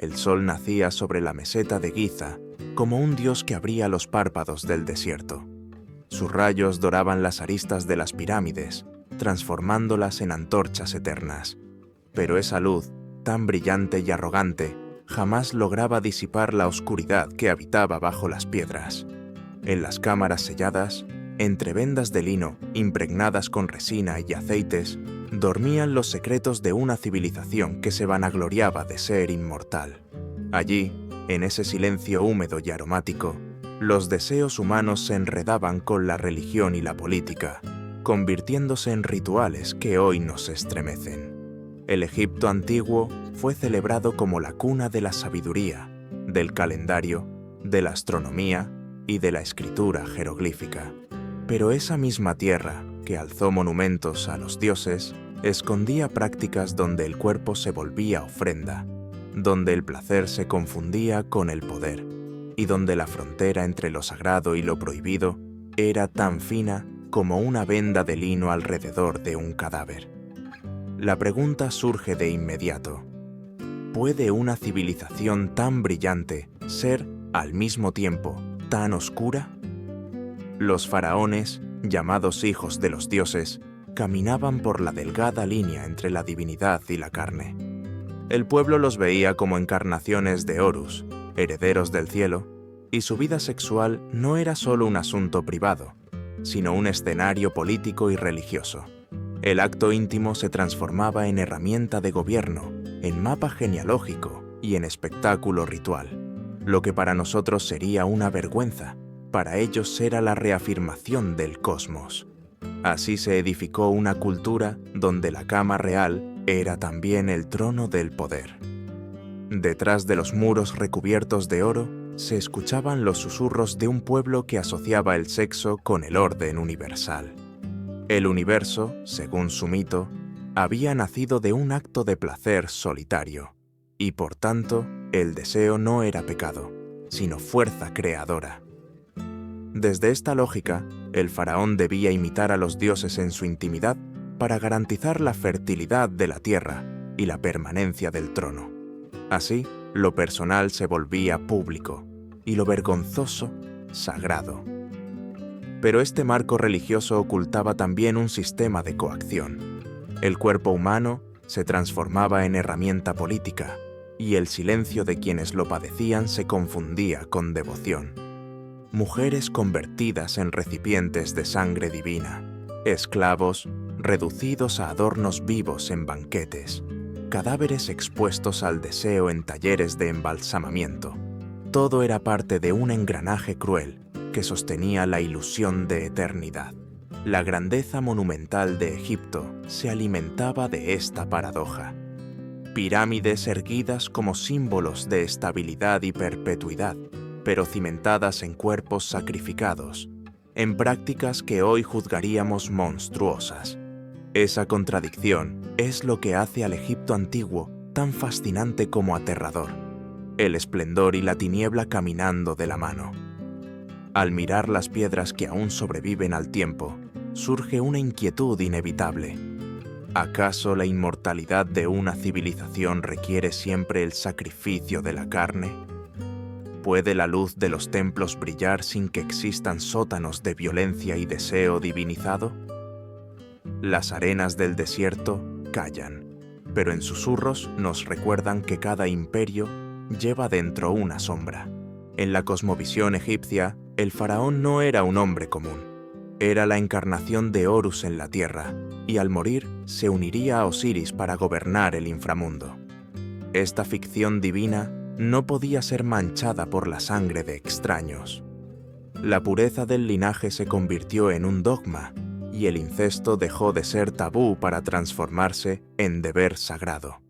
El sol nacía sobre la meseta de Giza como un dios que abría los párpados del desierto. Sus rayos doraban las aristas de las pirámides, transformándolas en antorchas eternas. Pero esa luz, tan brillante y arrogante, jamás lograba disipar la oscuridad que habitaba bajo las piedras. En las cámaras selladas, entre vendas de lino impregnadas con resina y aceites, dormían los secretos de una civilización que se vanagloriaba de ser inmortal. Allí, en ese silencio húmedo y aromático, los deseos humanos se enredaban con la religión y la política, convirtiéndose en rituales que hoy nos estremecen. El Egipto antiguo fue celebrado como la cuna de la sabiduría, del calendario, de la astronomía y de la escritura jeroglífica. Pero esa misma tierra, que alzó monumentos a los dioses, escondía prácticas donde el cuerpo se volvía ofrenda, donde el placer se confundía con el poder, y donde la frontera entre lo sagrado y lo prohibido era tan fina como una venda de lino alrededor de un cadáver. La pregunta surge de inmediato: ¿puede una civilización tan brillante ser, al mismo tiempo, tan oscura? Los faraones, llamados hijos de los dioses, caminaban por la delgada línea entre la divinidad y la carne. El pueblo los veía como encarnaciones de Horus, herederos del cielo, y su vida sexual no era solo un asunto privado, sino un escenario político y religioso. El acto íntimo se transformaba en herramienta de gobierno, en mapa genealógico y en espectáculo ritual. Lo que para nosotros sería una vergüenza, para ellos era la reafirmación del cosmos. Así se edificó una cultura donde la cama real era también el trono del poder. Detrás de los muros recubiertos de oro se escuchaban los susurros de un pueblo que asociaba el sexo con el orden universal. El universo, según su mito, había nacido de un acto de placer solitario, y por tanto, el deseo no era pecado, sino fuerza creadora. Desde esta lógica, el faraón debía imitar a los dioses en su intimidad para garantizar la fertilidad de la tierra y la permanencia del trono. Así, lo personal se volvía público y lo vergonzoso, sagrado. Pero este marco religioso ocultaba también un sistema de coacción. El cuerpo humano se transformaba en herramienta política y el silencio de quienes lo padecían se confundía con devoción. Mujeres convertidas en recipientes de sangre divina, esclavos reducidos a adornos vivos en banquetes, cadáveres expuestos al deseo en talleres de embalsamamiento. Todo era parte de un engranaje cruel que sostenía la ilusión de eternidad. La grandeza monumental de Egipto se alimentaba de esta paradoja. Pirámides erguidas como símbolos de estabilidad y perpetuidad, pero cimentadas en cuerpos sacrificados, en prácticas que hoy juzgaríamos monstruosas. Esa contradicción es lo que hace al Egipto antiguo tan fascinante como aterrador, el esplendor y la tiniebla caminando de la mano. Al mirar las piedras que aún sobreviven al tiempo, surge una inquietud inevitable. ¿Acaso la inmortalidad de una civilización requiere siempre el sacrificio de la carne? ¿Puede la luz de los templos brillar sin que existan sótanos de violencia y deseo divinizado? Las arenas del desierto callan, pero en susurros nos recuerdan que cada imperio lleva dentro una sombra. En la cosmovisión egipcia, el faraón no era un hombre común. Era la encarnación de Horus en la tierra, y al morir se uniría a Osiris para gobernar el inframundo. Esta ficción divina no podía ser manchada por la sangre de extraños. La pureza del linaje se convirtió en un dogma, y el incesto dejó de ser tabú para transformarse en deber sagrado.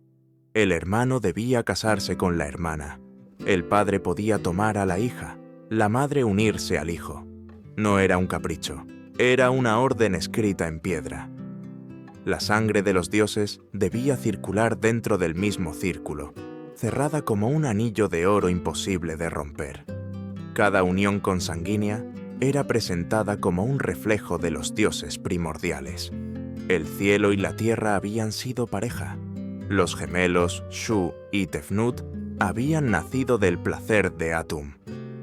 El hermano debía casarse con la hermana. El padre podía tomar a la hija, la madre unirse al hijo. No era un capricho, era una orden escrita en piedra. La sangre de los dioses debía circular dentro del mismo círculo, cerrada como un anillo de oro imposible de romper. Cada unión consanguínea era presentada como un reflejo de los dioses primordiales. El cielo y la tierra habían sido pareja. Los gemelos Shu y Tefnut habían nacido del placer de Atum,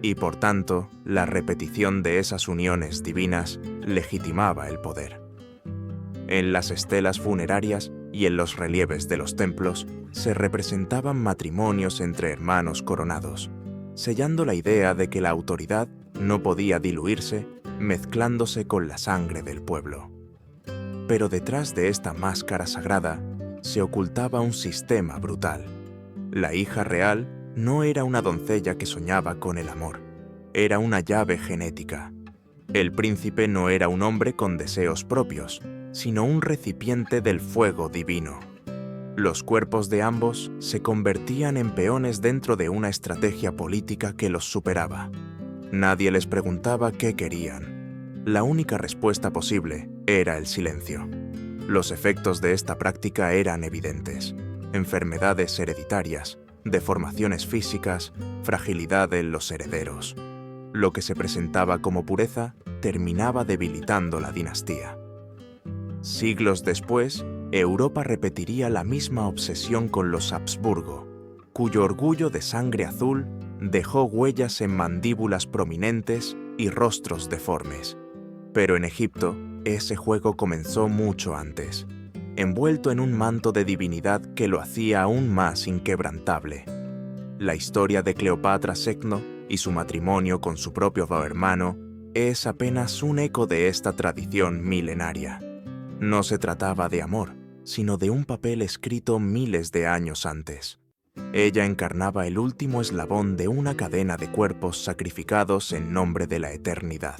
y por tanto, la repetición de esas uniones divinas legitimaba el poder. En las estelas funerarias y en los relieves de los templos se representaban matrimonios entre hermanos coronados, sellando la idea de que la autoridad no podía diluirse mezclándose con la sangre del pueblo. Pero detrás de esta máscara sagrada se ocultaba un sistema brutal. La hija real no era una doncella que soñaba con el amor, era una llave genética. El príncipe no era un hombre con deseos propios, sino un recipiente del fuego divino. Los cuerpos de ambos se convertían en peones dentro de una estrategia política que los superaba. Nadie les preguntaba qué querían. La única respuesta posible era el silencio. Los efectos de esta práctica eran evidentes: enfermedades hereditarias, deformaciones físicas, fragilidad en los herederos. Lo que se presentaba como pureza terminaba debilitando la dinastía. Siglos después, Europa repetiría la misma obsesión con los Habsburgo, cuyo orgullo de sangre azul dejó huellas en mandíbulas prominentes y rostros deformes. Pero en Egipto, ese juego comenzó mucho antes, envuelto en un manto de divinidad que lo hacía aún más inquebrantable. La historia de Cleopatra Secno y su matrimonio con su propio hermano es apenas un eco de esta tradición milenaria. No se trataba de amor, sino de un papel escrito miles de años antes. Ella encarnaba el último eslabón de una cadena de cuerpos sacrificados en nombre de la eternidad.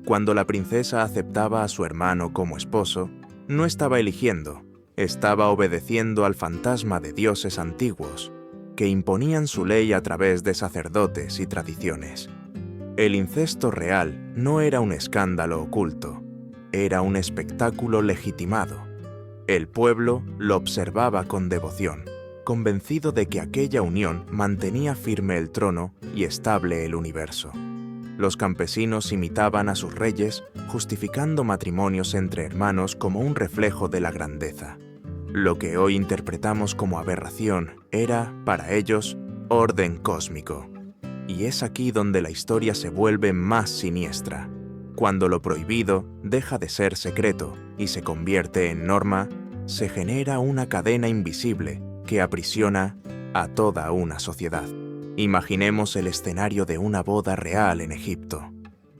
Cuando la princesa aceptaba a su hermano como esposo, no estaba eligiendo, estaba obedeciendo al fantasma de dioses antiguos, que imponían su ley a través de sacerdotes y tradiciones. El incesto real no era un escándalo oculto, era un espectáculo legitimado. El pueblo lo observaba con devoción, convencido de que aquella unión mantenía firme el trono y estable el universo. Los campesinos imitaban a sus reyes, justificando matrimonios entre hermanos como un reflejo de la grandeza. Lo que hoy interpretamos como aberración era, para ellos, orden cósmico. Y es aquí donde la historia se vuelve más siniestra. Cuando lo prohibido deja de ser secreto y se convierte en norma, se genera una cadena invisible que aprisiona a toda una sociedad. Imaginemos el escenario de una boda real en Egipto.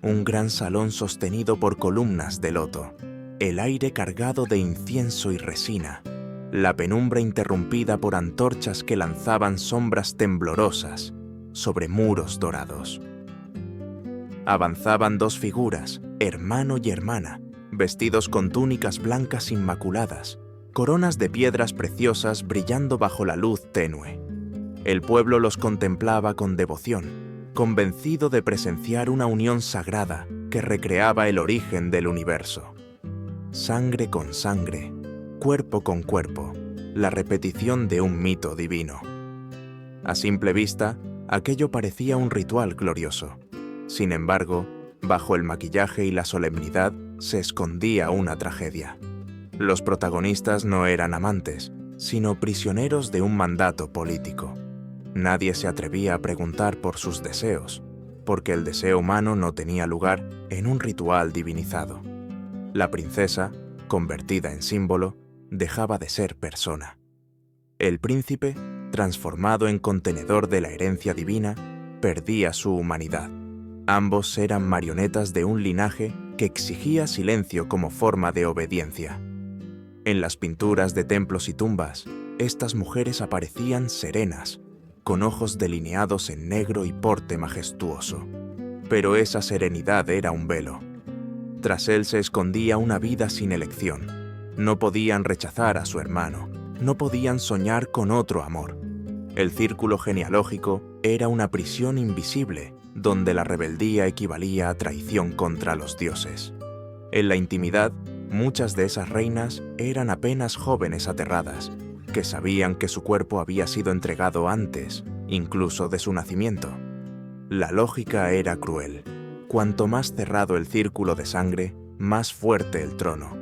Un gran salón sostenido por columnas de loto, el aire cargado de incienso y resina, la penumbra interrumpida por antorchas que lanzaban sombras temblorosas sobre muros dorados. Avanzaban dos figuras, hermano y hermana, vestidos con túnicas blancas inmaculadas, coronas de piedras preciosas brillando bajo la luz tenue. El pueblo los contemplaba con devoción, convencido de presenciar una unión sagrada que recreaba el origen del universo. Sangre con sangre, cuerpo con cuerpo, la repetición de un mito divino. A simple vista, aquello parecía un ritual glorioso. Sin embargo, bajo el maquillaje y la solemnidad se escondía una tragedia. Los protagonistas no eran amantes, sino prisioneros de un mandato político. Nadie se atrevía a preguntar por sus deseos, porque el deseo humano no tenía lugar en un ritual divinizado. La princesa, convertida en símbolo, dejaba de ser persona. El príncipe, transformado en contenedor de la herencia divina, perdía su humanidad. Ambos eran marionetas de un linaje que exigía silencio como forma de obediencia. En las pinturas de templos y tumbas, estas mujeres aparecían serenas, con ojos delineados en negro y porte majestuoso. Pero esa serenidad era un velo. Tras él se escondía una vida sin elección. No podían rechazar a su hermano, no podían soñar con otro amor. El círculo genealógico era una prisión invisible, donde la rebeldía equivalía a traición contra los dioses. En la intimidad, muchas de esas reinas eran apenas jóvenes aterradas, que sabían que su cuerpo había sido entregado antes, incluso de su nacimiento. La lógica era cruel. Cuanto más cerrado el círculo de sangre, más fuerte el trono.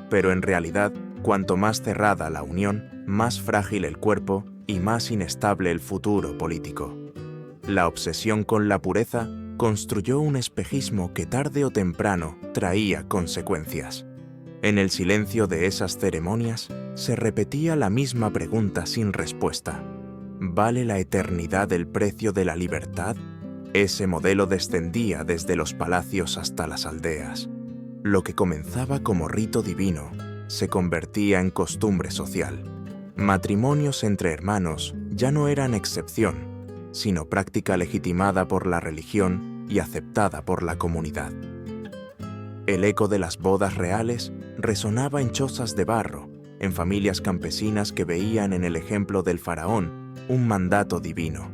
Pero en realidad, cuanto más cerrada la unión, más frágil el cuerpo y más inestable el futuro político. La obsesión con la pureza construyó un espejismo que tarde o temprano traía consecuencias. En el silencio de esas ceremonias se repetía la misma pregunta sin respuesta. ¿Vale la eternidad el precio de la libertad? Ese modelo descendía desde los palacios hasta las aldeas. Lo que comenzaba como rito divino se convertía en costumbre social. Matrimonios entre hermanos ya no eran excepción, sino práctica legitimada por la religión y aceptada por la comunidad. El eco de las bodas reales resonaba en chozas de barro, en familias campesinas que veían en el ejemplo del faraón un mandato divino.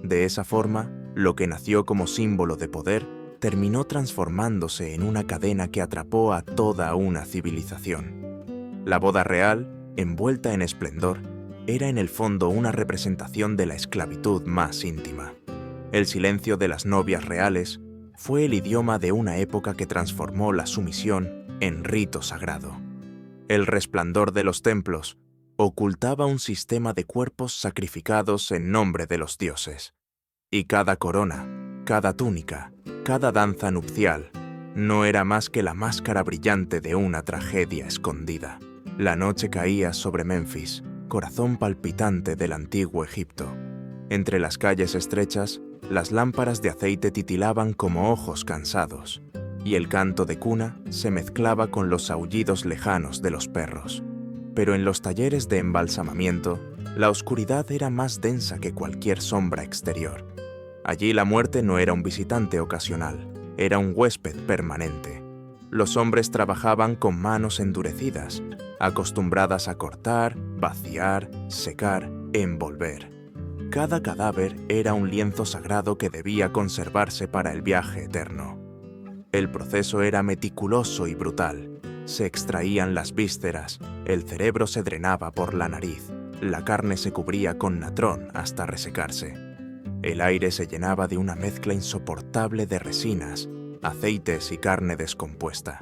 De esa forma, lo que nació como símbolo de poder terminó transformándose en una cadena que atrapó a toda una civilización. La boda real, envuelta en esplendor, era en el fondo una representación de la esclavitud más íntima. El silencio de las novias reales fue el idioma de una época que transformó la sumisión en rito sagrado. El resplandor de los templos ocultaba un sistema de cuerpos sacrificados en nombre de los dioses. Y cada corona, cada túnica, cada danza nupcial no era más que la máscara brillante de una tragedia escondida. La noche caía sobre Menfis, corazón palpitante del antiguo Egipto. Entre las calles estrechas, las lámparas de aceite titilaban como ojos cansados, y el canto de cuna se mezclaba con los aullidos lejanos de los perros. Pero en los talleres de embalsamamiento, la oscuridad era más densa que cualquier sombra exterior. Allí la muerte no era un visitante ocasional, era un huésped permanente. Los hombres trabajaban con manos endurecidas, acostumbradas a cortar, vaciar, secar, envolver. Cada cadáver era un lienzo sagrado que debía conservarse para el viaje eterno. El proceso era meticuloso y brutal. Se extraían las vísceras, el cerebro se drenaba por la nariz, la carne se cubría con natrón hasta resecarse. El aire se llenaba de una mezcla insoportable de resinas, aceites y carne descompuesta.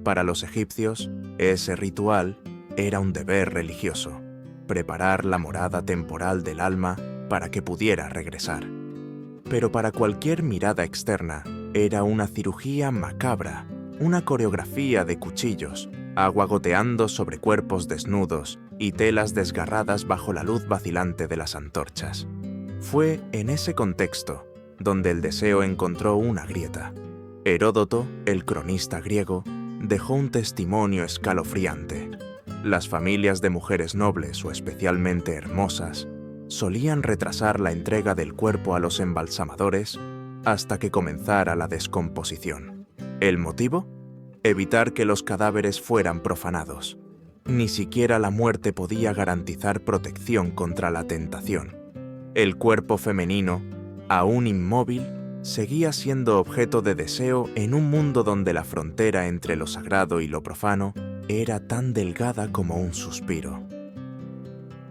Para los egipcios, ese ritual era un deber religioso, preparar la morada temporal del alma para que pudiera regresar. Pero para cualquier mirada externa, era una cirugía macabra, una coreografía de cuchillos, agua goteando sobre cuerpos desnudos y telas desgarradas bajo la luz vacilante de las antorchas. Fue en ese contexto donde el deseo encontró una grieta. Heródoto, el cronista griego, dejó un testimonio escalofriante. Las familias de mujeres nobles o especialmente hermosas solían retrasar la entrega del cuerpo a los embalsamadores hasta que comenzara la descomposición. ¿El motivo? Evitar que los cadáveres fueran profanados. Ni siquiera la muerte podía garantizar protección contra la tentación. El cuerpo femenino, aún inmóvil, seguía siendo objeto de deseo en un mundo donde la frontera entre lo sagrado y lo profano era tan delgada como un suspiro.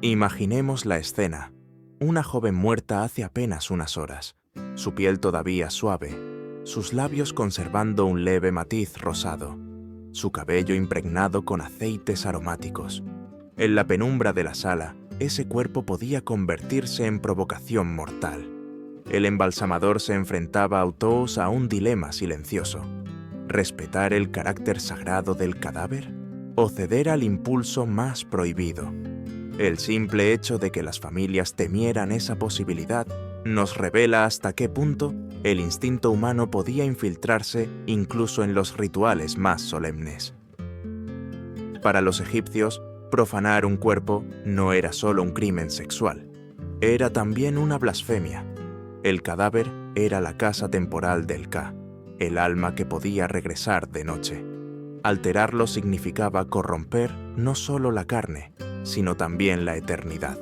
Imaginemos la escena. Una joven muerta hace apenas unas horas, su piel todavía suave, sus labios conservando un leve matiz rosado, su cabello impregnado con aceites aromáticos. En la penumbra de la sala, ese cuerpo podía convertirse en provocación mortal. El embalsamador se enfrentaba autos a un dilema silencioso: ¿respetar el carácter sagrado del cadáver o ceder al impulso más prohibido? El simple hecho de que las familias temieran esa posibilidad nos revela hasta qué punto el instinto humano podía infiltrarse incluso en los rituales más solemnes. Para los egipcios, profanar un cuerpo no era solo un crimen sexual, era también una blasfemia. El cadáver era la casa temporal del Ka, el alma que podía regresar de noche. Alterarlo significaba corromper no solo la carne, sino también la eternidad.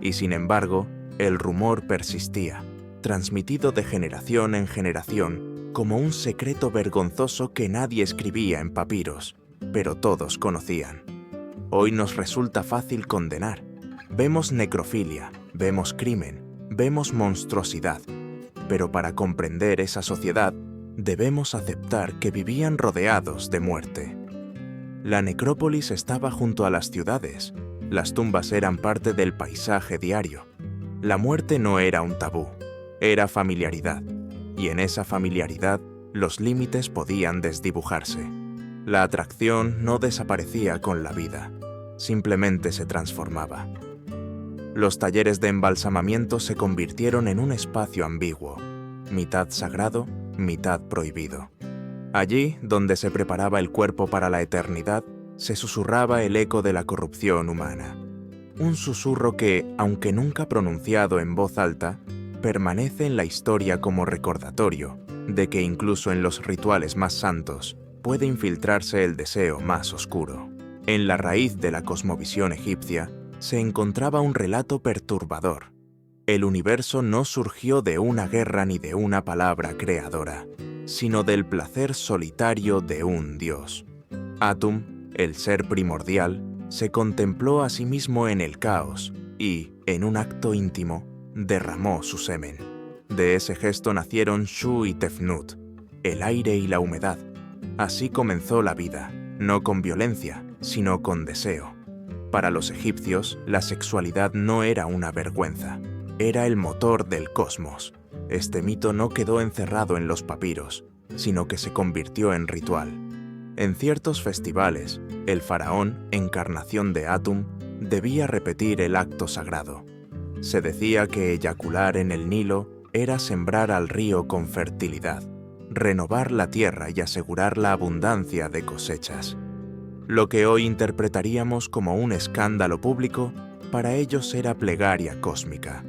Y sin embargo, el rumor persistía, transmitido de generación en generación, como un secreto vergonzoso que nadie escribía en papiros, pero todos conocían. Hoy nos resulta fácil condenar. Vemos necrofilia, vemos crimen, vemos monstruosidad. Pero para comprender esa sociedad, debemos aceptar que vivían rodeados de muerte. La necrópolis estaba junto a las ciudades, Las tumbas eran parte del paisaje diario. La muerte no era un tabú, era familiaridad, y en esa familiaridad los límites podían desdibujarse. La atracción no desaparecía con la vida, simplemente se transformaba. Los talleres de embalsamamiento se convirtieron en un espacio ambiguo, mitad sagrado, mitad prohibido. Allí, donde se preparaba el cuerpo para la eternidad, se susurraba el eco de la corrupción humana. Un susurro que, aunque nunca pronunciado en voz alta, permanece en la historia como recordatorio de que incluso en los rituales más santos puede infiltrarse el deseo más oscuro. En la raíz de la cosmovisión egipcia se encontraba un relato perturbador. El universo no surgió de una guerra ni de una palabra creadora, sino del placer solitario de un dios. Atum, el ser primordial, se contempló a sí mismo en el caos y, en un acto íntimo, derramó su semen. De ese gesto nacieron Shu y Tefnut, el aire y la humedad. Así comenzó la vida, no con violencia, sino con deseo. Para los egipcios, la sexualidad no era una vergüenza, era el motor del cosmos. Este mito no quedó encerrado en los papiros, sino que se convirtió en ritual. En ciertos festivales, el faraón, encarnación de Atum, debía repetir el acto sagrado. Se decía que eyacular en el Nilo era sembrar al río con fertilidad, renovar la tierra y asegurar la abundancia de cosechas. Lo que hoy interpretaríamos como un escándalo público, para ellos era plegaria cósmica.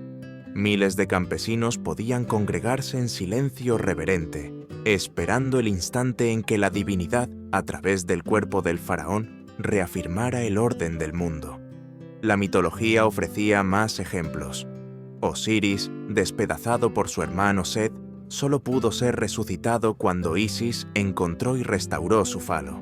Miles de campesinos podían congregarse en silencio reverente, esperando el instante en que la divinidad, a través del cuerpo del faraón, reafirmara el orden del mundo. La mitología ofrecía más ejemplos. Osiris, despedazado por su hermano Set, solo pudo ser resucitado cuando Isis encontró y restauró su falo.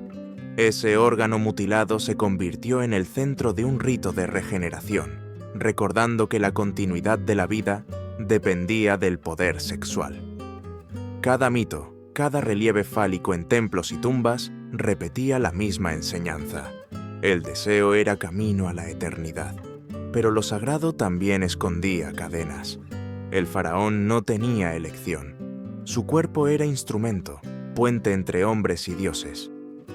Ese órgano mutilado se convirtió en el centro de un rito de regeneración, recordando que la continuidad de la vida dependía del poder sexual. Cada mito, cada relieve fálico en templos y tumbas repetía la misma enseñanza. El deseo era camino a la eternidad, pero lo sagrado también escondía cadenas. El faraón no tenía elección. Su cuerpo era instrumento, puente entre hombres y dioses.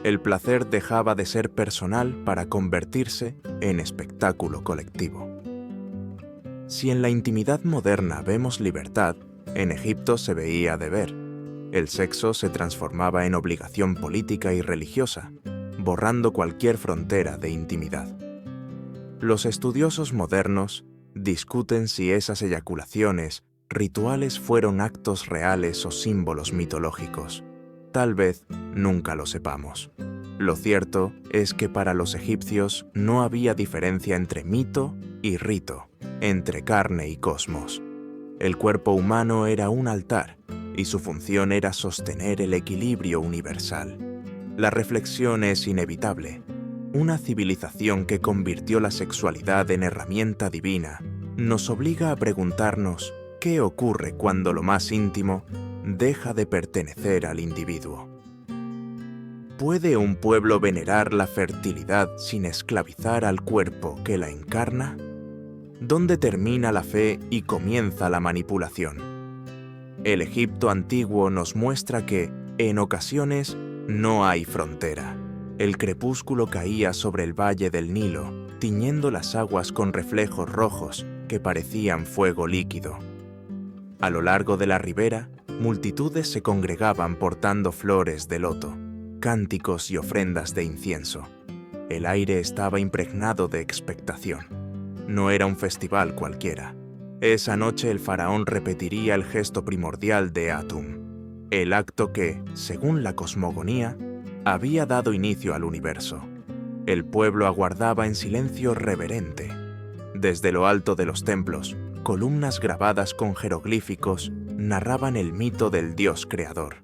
El placer dejaba de ser personal para convertirse en espectáculo colectivo. Si en la intimidad moderna vemos libertad, en Egipto se veía deber. El sexo se transformaba en obligación política y religiosa, borrando cualquier frontera de intimidad. Los estudiosos modernos discuten si esas eyaculaciones, rituales fueron actos reales o símbolos mitológicos. Tal vez nunca lo sepamos. Lo cierto es que para los egipcios no había diferencia entre mito y rito, entre carne y cosmos. El cuerpo humano era un altar y su función era sostener el equilibrio universal. La reflexión es inevitable. Una civilización que convirtió la sexualidad en herramienta divina nos obliga a preguntarnos qué ocurre cuando lo más íntimo deja de pertenecer al individuo. ¿Puede un pueblo venerar la fertilidad sin esclavizar al cuerpo que la encarna? ¿Dónde termina la fe y comienza la manipulación? El Egipto antiguo nos muestra que, en ocasiones, no hay frontera. El crepúsculo caía sobre el valle del Nilo, tiñendo las aguas con reflejos rojos que parecían fuego líquido. A lo largo de la ribera, multitudes se congregaban portando flores de loto, cánticos y ofrendas de incienso. El aire estaba impregnado de expectación. No era un festival cualquiera. Esa noche el faraón repetiría el gesto primordial de Atum, el acto que, según la cosmogonía, había dado inicio al universo. El pueblo aguardaba en silencio reverente. Desde lo alto de los templos, columnas grabadas con jeroglíficos narraban el mito del dios creador.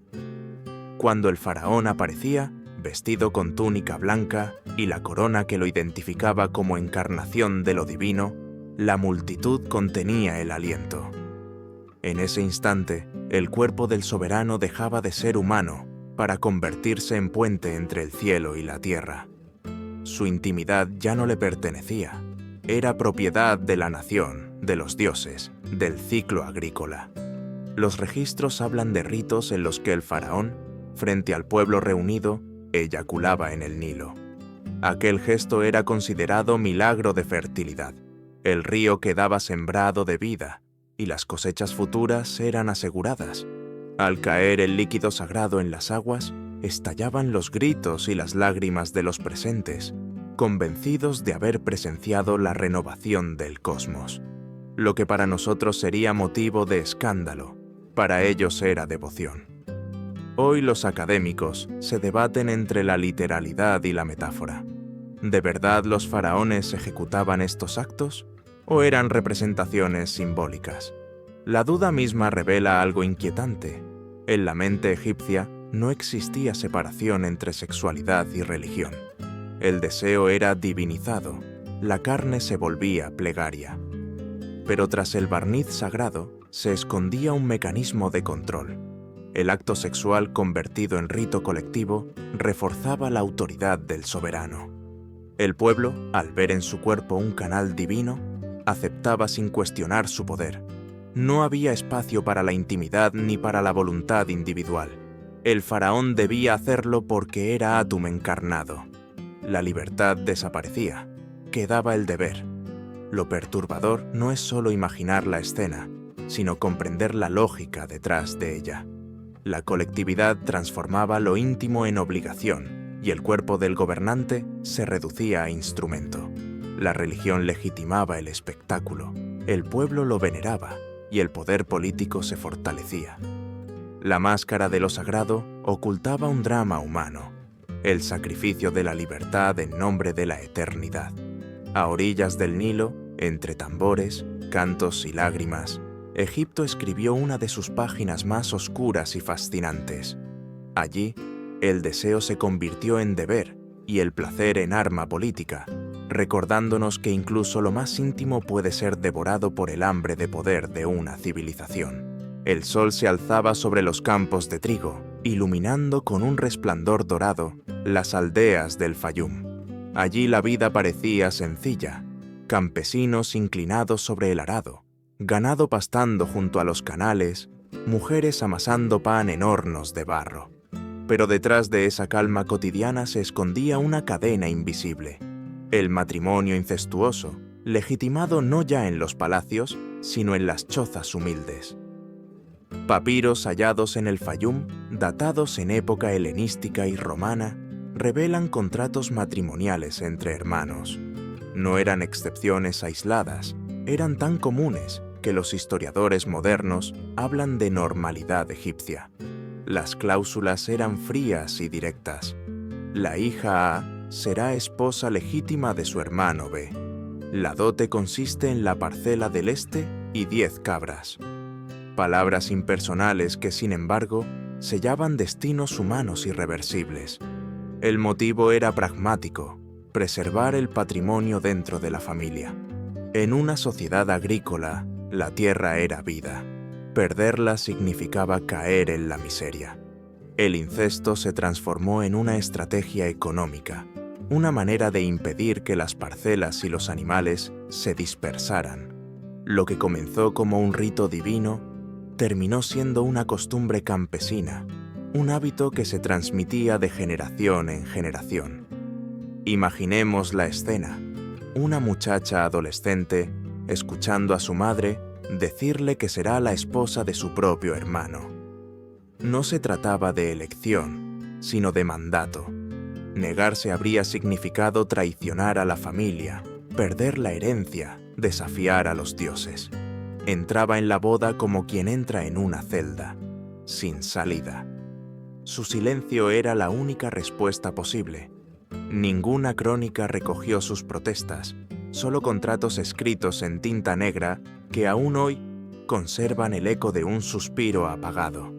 Cuando el faraón aparecía, vestido con túnica blanca y la corona que lo identificaba como encarnación de lo divino, la multitud contenía el aliento. En ese instante, el cuerpo del soberano dejaba de ser humano para convertirse en puente entre el cielo y la tierra. Su intimidad ya no le pertenecía. Era propiedad de la nación, de los dioses, del ciclo agrícola. Los registros hablan de ritos en los que el faraón, frente al pueblo reunido, eyaculaba en el Nilo. Aquel gesto era considerado milagro de fertilidad. El río quedaba sembrado de vida y las cosechas futuras eran aseguradas. Al caer el líquido sagrado en las aguas, estallaban los gritos y las lágrimas de los presentes, convencidos de haber presenciado la renovación del cosmos. Lo que para nosotros sería motivo de escándalo, para ellos era devoción. Hoy los académicos se debaten entre la literalidad y la metáfora. ¿De verdad los faraones ejecutaban estos actos o eran representaciones simbólicas? La duda misma revela algo inquietante. En la mente egipcia no existía separación entre sexualidad y religión. El deseo era divinizado, la carne se volvía plegaria. Pero tras el barniz sagrado se escondía un mecanismo de control. El acto sexual convertido en rito colectivo reforzaba la autoridad del soberano. El pueblo, al ver en su cuerpo un canal divino, aceptaba sin cuestionar su poder. No había espacio para la intimidad ni para la voluntad individual. El faraón debía hacerlo porque era Atum encarnado. La libertad desaparecía, quedaba el deber. Lo perturbador no es solo imaginar la escena, sino comprender la lógica detrás de ella. La colectividad transformaba lo íntimo en obligación y el cuerpo del gobernante se reducía a instrumento. La religión legitimaba el espectáculo, el pueblo lo veneraba y el poder político se fortalecía. La máscara de lo sagrado ocultaba un drama humano, el sacrificio de la libertad en nombre de la eternidad. A orillas del Nilo, entre tambores, cantos y lágrimas, Egipto escribió una de sus páginas más oscuras y fascinantes. Allí, el deseo se convirtió en deber y el placer en arma política, recordándonos que incluso lo más íntimo puede ser devorado por el hambre de poder de una civilización. El sol se alzaba sobre los campos de trigo, iluminando con un resplandor dorado las aldeas del Fayum. Allí la vida parecía sencilla, campesinos inclinados sobre el arado, ganado pastando junto a los canales, mujeres amasando pan en hornos de barro. Pero detrás de esa calma cotidiana se escondía una cadena invisible, el matrimonio incestuoso, legitimado no ya en los palacios, sino en las chozas humildes. Papiros hallados en el Fayum, datados en época helenística y romana, revelan contratos matrimoniales entre hermanos. No eran excepciones aisladas, eran tan comunes que los historiadores modernos hablan de normalidad egipcia. Las cláusulas eran frías y directas. La hija A será esposa legítima de su hermano B. La dote consiste en la parcela del este y 10 cabras. Palabras impersonales que, sin embargo, sellaban destinos humanos irreversibles. El motivo era pragmático: preservar el patrimonio dentro de la familia. En una sociedad agrícola, la tierra era vida. Perderla significaba caer en la miseria. El incesto se transformó en una estrategia económica, una manera de impedir que las parcelas y los animales se dispersaran. Lo que comenzó como un rito divino terminó siendo una costumbre campesina, un hábito que se transmitía de generación en generación. Imaginemos la escena: una muchacha adolescente escuchando a su madre decirle que será la esposa de su propio hermano. No se trataba de elección, sino de mandato. Negarse habría significado traicionar a la familia, perder la herencia, desafiar a los dioses. Entraba en la boda como quien entra en una celda, sin salida. Su silencio era la única respuesta posible. Ninguna crónica recogió sus protestas, solo contratos escritos en tinta negra que aún hoy conservan el eco de un suspiro apagado.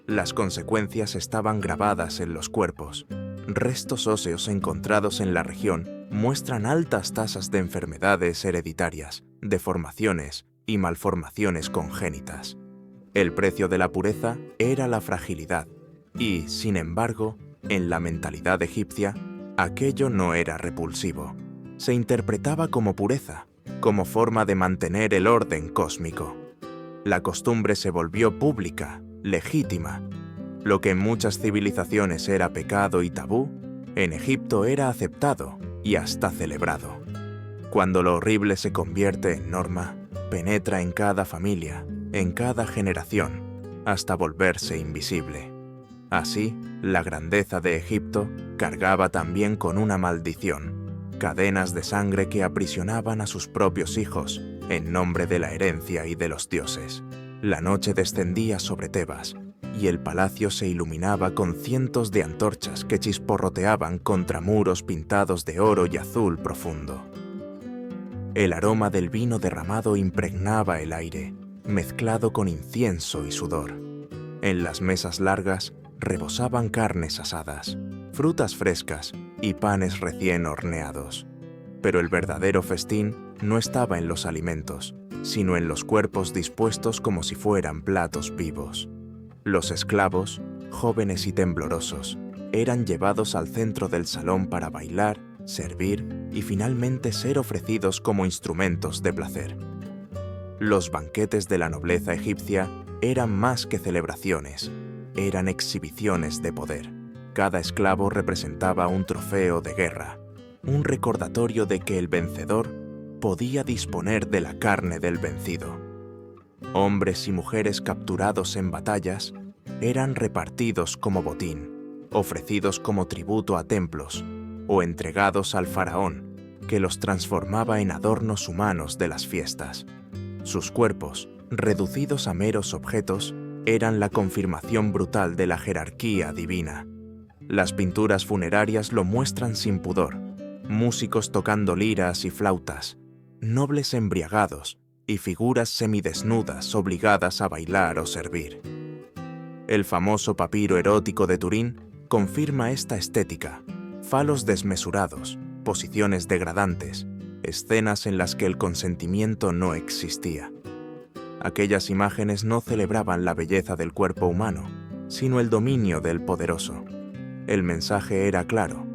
Las consecuencias estaban grabadas en los cuerpos. Restos óseos encontrados en la región muestran altas tasas de enfermedades hereditarias, deformaciones y malformaciones congénitas. El precio de la pureza era la fragilidad y, sin embargo, en la mentalidad egipcia, Aquello no era repulsivo. Se interpretaba como pureza, como forma de mantener el orden cósmico. La costumbre se volvió pública, legítima. Lo que en muchas civilizaciones era pecado y tabú, en Egipto era aceptado y hasta celebrado. Cuando lo horrible se convierte en norma, penetra en cada familia, en cada generación, hasta volverse invisible. Así, la grandeza de Egipto cargaba también con una maldición, cadenas de sangre que aprisionaban a sus propios hijos en nombre de la herencia y de los dioses. La noche descendía sobre Tebas y el palacio se iluminaba con cientos de antorchas que chisporroteaban contra muros pintados de oro y azul profundo. El aroma del vino derramado impregnaba el aire, mezclado con incienso y sudor. En las mesas largas rebosaban carnes asadas, frutas frescas y panes recién horneados. Pero el verdadero festín no estaba en los alimentos, sino en los cuerpos dispuestos como si fueran platos vivos. Los esclavos, jóvenes y temblorosos, eran llevados al centro del salón para bailar, servir y finalmente ser ofrecidos como instrumentos de placer. Los banquetes de la nobleza egipcia eran más que celebraciones, eran exhibiciones de poder. Cada esclavo representaba un trofeo de guerra, un recordatorio de que el vencedor podía disponer de la carne del vencido. Hombres y mujeres capturados en batallas eran repartidos como botín, ofrecidos como tributo a templos o entregados al faraón, que los transformaba en adornos humanos de las fiestas. Sus cuerpos, reducidos a meros objetos, eran la confirmación brutal de la jerarquía divina. Las pinturas funerarias lo muestran sin pudor, músicos tocando liras y flautas, nobles embriagados y figuras semidesnudas obligadas a bailar o servir. El famoso papiro erótico de Turín confirma esta estética: falos desmesurados, posiciones degradantes, escenas en las que el consentimiento no existía. Aquellas imágenes no celebraban la belleza del cuerpo humano, sino el dominio del poderoso. El mensaje era claro: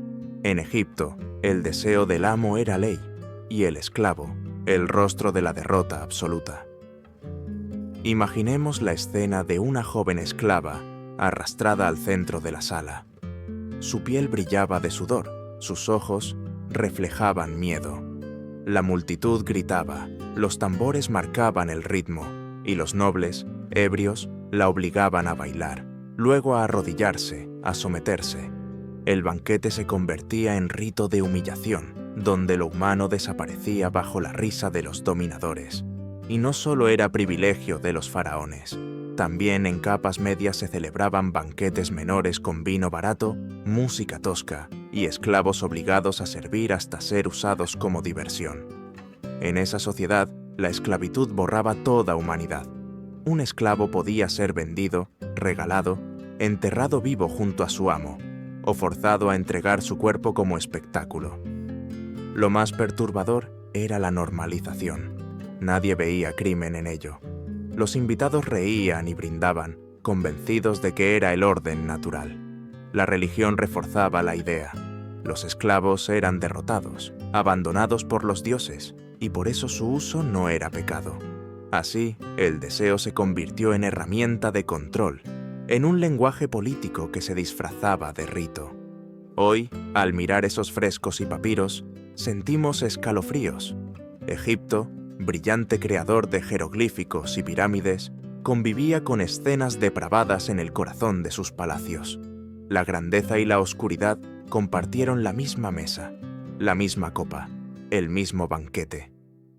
en Egipto, el deseo del amo era ley, y el esclavo, el rostro de la derrota absoluta. Imaginemos la escena de una joven esclava arrastrada al centro de la sala. Su piel brillaba de sudor, sus ojos reflejaban miedo. La multitud gritaba, los tambores marcaban el ritmo, y los nobles, ebrios, la obligaban a bailar, luego a arrodillarse, a someterse. El banquete se convertía en rito de humillación, donde lo humano desaparecía bajo la risa de los dominadores. Y no solo era privilegio de los faraones, también en capas medias se celebraban banquetes menores con vino barato, música tosca y esclavos obligados a servir hasta ser usados como diversión. En esa sociedad, la esclavitud borraba toda humanidad. Un esclavo podía ser vendido, regalado, enterrado vivo junto a su amo, o forzado a entregar su cuerpo como espectáculo. Lo más perturbador era la normalización. Nadie veía crimen en ello. Los invitados reían y brindaban, convencidos de que era el orden natural. La religión reforzaba la idea. Los esclavos eran derrotados, abandonados por los dioses, y por eso su uso no era pecado. Así, el deseo se convirtió en herramienta de control, en un lenguaje político que se disfrazaba de rito. Hoy, al mirar esos frescos y papiros, sentimos escalofríos. Egipto, brillante creador de jeroglíficos y pirámides, convivía con escenas depravadas en el corazón de sus palacios. La grandeza y la oscuridad compartieron la misma mesa, la misma copa, el mismo banquete.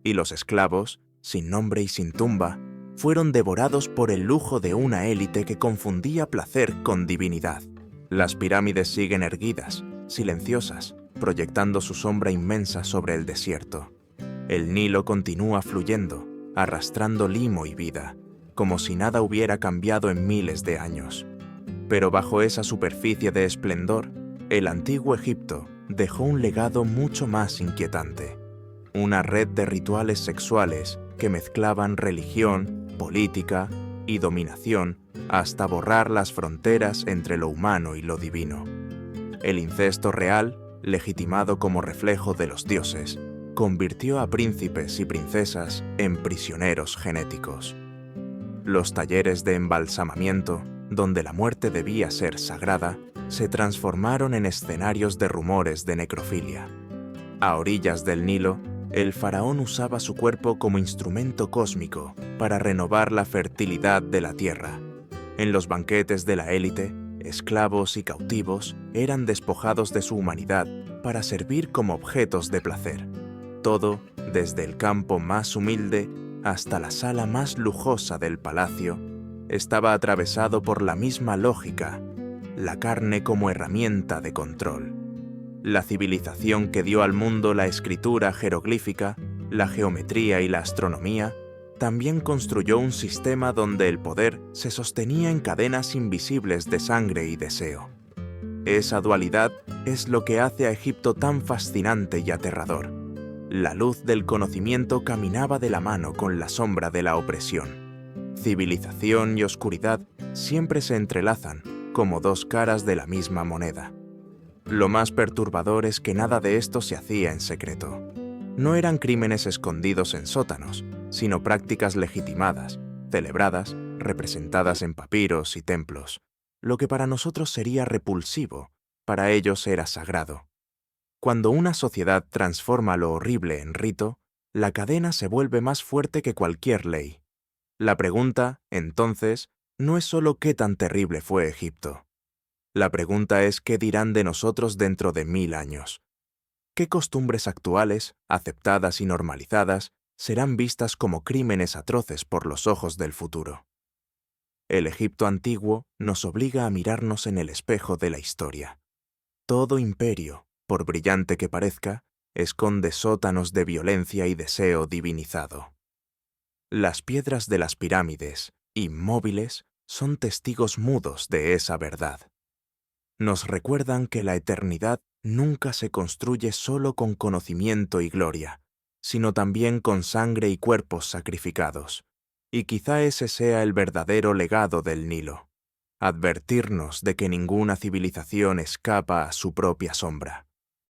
Y los esclavos, sin nombre y sin tumba, fueron devorados por el lujo de una élite que confundía placer con divinidad. Las pirámides siguen erguidas, silenciosas, proyectando su sombra inmensa sobre el desierto. El Nilo continúa fluyendo, arrastrando limo y vida, como si nada hubiera cambiado en miles de años. Pero bajo esa superficie de esplendor, el antiguo Egipto dejó un legado mucho más inquietante. Una red de rituales sexuales que mezclaban religión, política y dominación hasta borrar las fronteras entre lo humano y lo divino. El incesto real legitimado como reflejo de los dioses, convirtió a príncipes y princesas en prisioneros genéticos. Los talleres de embalsamamiento, donde la muerte debía ser sagrada, se transformaron en escenarios de rumores de necrofilia. A orillas del Nilo, el faraón usaba su cuerpo como instrumento cósmico para renovar la fertilidad de la tierra. En los banquetes de la élite, esclavos y cautivos eran despojados de su humanidad para servir como objetos de placer. Todo, desde el campo más humilde hasta la sala más lujosa del palacio, estaba atravesado por la misma lógica, la carne como herramienta de control. La civilización que dio al mundo la escritura jeroglífica, la geometría y la astronomía, también construyó un sistema donde el poder se sostenía en cadenas invisibles de sangre y deseo. Esa dualidad es lo que hace a Egipto tan fascinante y aterrador. La luz del conocimiento caminaba de la mano con la sombra de la opresión. Civilización y oscuridad siempre se entrelazan como dos caras de la misma moneda. Lo más perturbador es que nada de esto se hacía en secreto. No eran crímenes escondidos en sótanos, sino prácticas legitimadas, celebradas, representadas en papiros y templos. Lo que para nosotros sería repulsivo, para ellos era sagrado. Cuando una sociedad transforma lo horrible en rito, la cadena se vuelve más fuerte que cualquier ley. La pregunta, entonces, no es solo qué tan terrible fue Egipto. La pregunta es qué dirán de nosotros dentro de 1000 años. ¿Qué costumbres actuales, aceptadas y normalizadas, serán vistas como crímenes atroces por los ojos del futuro? El Egipto antiguo nos obliga a mirarnos en el espejo de la historia. Todo imperio, por brillante que parezca, esconde sótanos de violencia y deseo divinizado. Las piedras de las pirámides, inmóviles, son testigos mudos de esa verdad. Nos recuerdan que la eternidad nunca se construye solo con conocimiento y gloria, sino también con sangre y cuerpos sacrificados. Y quizá ese sea el verdadero legado del Nilo, advertirnos de que ninguna civilización escapa a su propia sombra.